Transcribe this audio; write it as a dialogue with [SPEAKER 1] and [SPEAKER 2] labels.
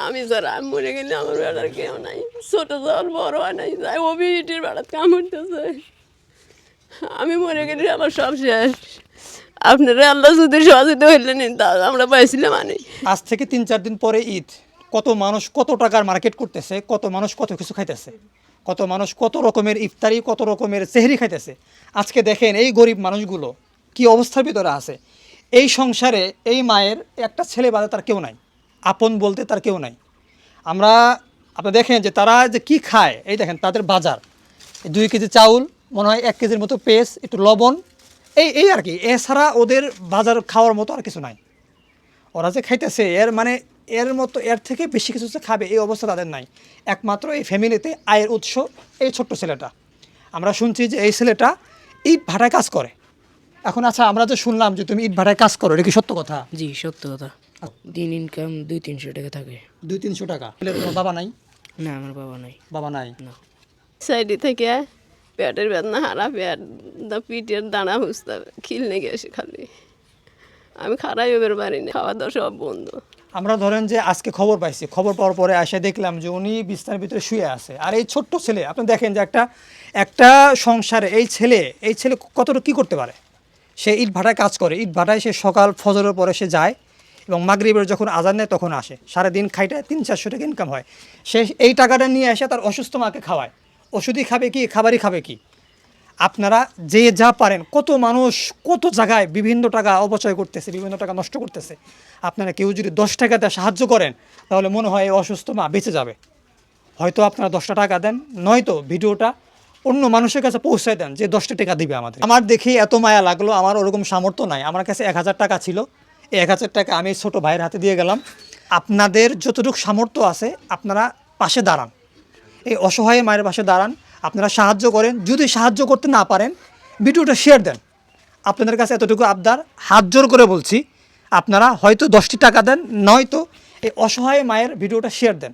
[SPEAKER 1] আমি স্যার আমি মরে গেলে আমার বেড়ার কেউ নাই, ছোট জল বড় হয় নাই, যাই অভিজিটির বেড়াত কামড়তেছে। আমি মরে গেলে আমার সব শেষ। আপনারা আল্লাহ যদি সহযোগিতা হইলেন তা আমরা পাইছিলাম মানে।
[SPEAKER 2] আজ থেকে 3-4 দিন পরে ঈদ, কত মানুষ কত টাকার মার্কেট করতেছে, কত মানুষ কত কিছু খাইতেছে, কত মানুষ কত রকমের ইফতারি, কত রকমের সেহরি খাইতেছে। আজকে দেখেন এই গরিব মানুষগুলো কি অবস্থার ভিতরে আছে। এই সংসারে এই মায়ের একটা ছেলে বাদে তার কেউ নাই, আপন বলতে তার কেউ নাই। আপনি দেখেন যে তারা যে কি খায়, এই দেখেন তাদের বাজার 2 কেজি চাউল, মনে হয় 1 কেজির মতো পেস্ট, একটু লবণ, এই আর কি। এছাড়া ওদের বাজার খাওয়ার মতো আর কিছু নাই। ওরা যে খাইতেছে এর মতো এর থেকে বেশি কিছু যে খাবে এই অবস্থা তাদের নাই। একমাত্র এই ফ্যামিলিতে আয়ের উৎস এই ছোট্ট ছেলেটা। আমরা শুনছি যে এই ছেলেটা ইট ভাটায় কাজ করে। এখন আচ্ছা, আমরা যে শুনলাম যে তুমি ইট ভাটায় কাজ করো, এটা কি সত্য কথা?
[SPEAKER 3] জি সত্য কথা। দিন ইনকাম 200-300 টাকা থাকে।
[SPEAKER 2] 200-300 টাকা। তোমার বাবা নাই?
[SPEAKER 3] না আমার বাবা নাই।
[SPEAKER 2] বাবা নাই।
[SPEAKER 3] না।
[SPEAKER 1] সাইডে থেকে পেটের বেদনা, হারা পেট, পিঠের দানা হুসতে খিলনে গেছে খালি। আমি খারাই বের পারি না, খাওয়া দাওয়া সব বন্ধ।
[SPEAKER 2] আমরা ধরেন যে আজকে খবর পাইছি, খবর পাওয়ার পরে এসে দেখলাম যে উনি বিছানার ভিতরে শুয়ে আছে। আর এই ছোট্ট ছেলে, আপনি দেখেন যে একটা সংসারে এই ছেলে কতটা কী করতে পারে। সে ইট ভাটায় কাজ করে, ইট ভাটায় সে সকাল ফজরের পরে সে যায় এবং মাগরিবের যখন আজান নেয় তখন আসে। সারাদিন খাইটায় 300-400 টাকা ইনকাম হয়। সে এই টাকাটা নিয়ে এসে তার অসুস্থ মাকে খাওয়ায়। ওষুধই খাবে কি, খাবারই খাবে কি। আপনারা যে যা পারেন, কত মানুষ কত জায়গায় বিভিন্ন টাকা অপচয় করতেছে, বিভিন্ন টাকা নষ্ট করতেছে। আপনারা কেউ যদি 10 টাকা দিয়ে সাহায্য করেন তাহলে মনে হয় এই অসুস্থ মা বেঁচে যাবে। হয়তো আপনারা 10টা টাকা দেন, নয়তো ভিডিওটা অন্য মানুষের কাছে পৌঁছায় দেন যে 10টা টাকা দিবে আমাদের। আমার দেখে এত মায়া লাগলো, আমার ওরকম সামর্থ্য নাই। আমার কাছে 1000 টাকা ছিল, এই 1000 টাকা আমি ছোটো ভাইয়ের হাতে দিয়ে গেলাম। আপনাদের যতটুকু সামর্থ্য আছে আপনারা পাশে দাঁড়ান, এই অসহায় মায়ের পাশে দাঁড়ান, আপনারা সাহায্য করেন। যদি সাহায্য করতে না পারেন ভিডিওটা শেয়ার দেন। আপনাদের কাছে এতটুকু আবদার, হাত জোর করে বলছি, আপনারা হয়তো 10টি টাকা দেন, নয়তো এই অসহায় মায়ের ভিডিওটা শেয়ার দেন।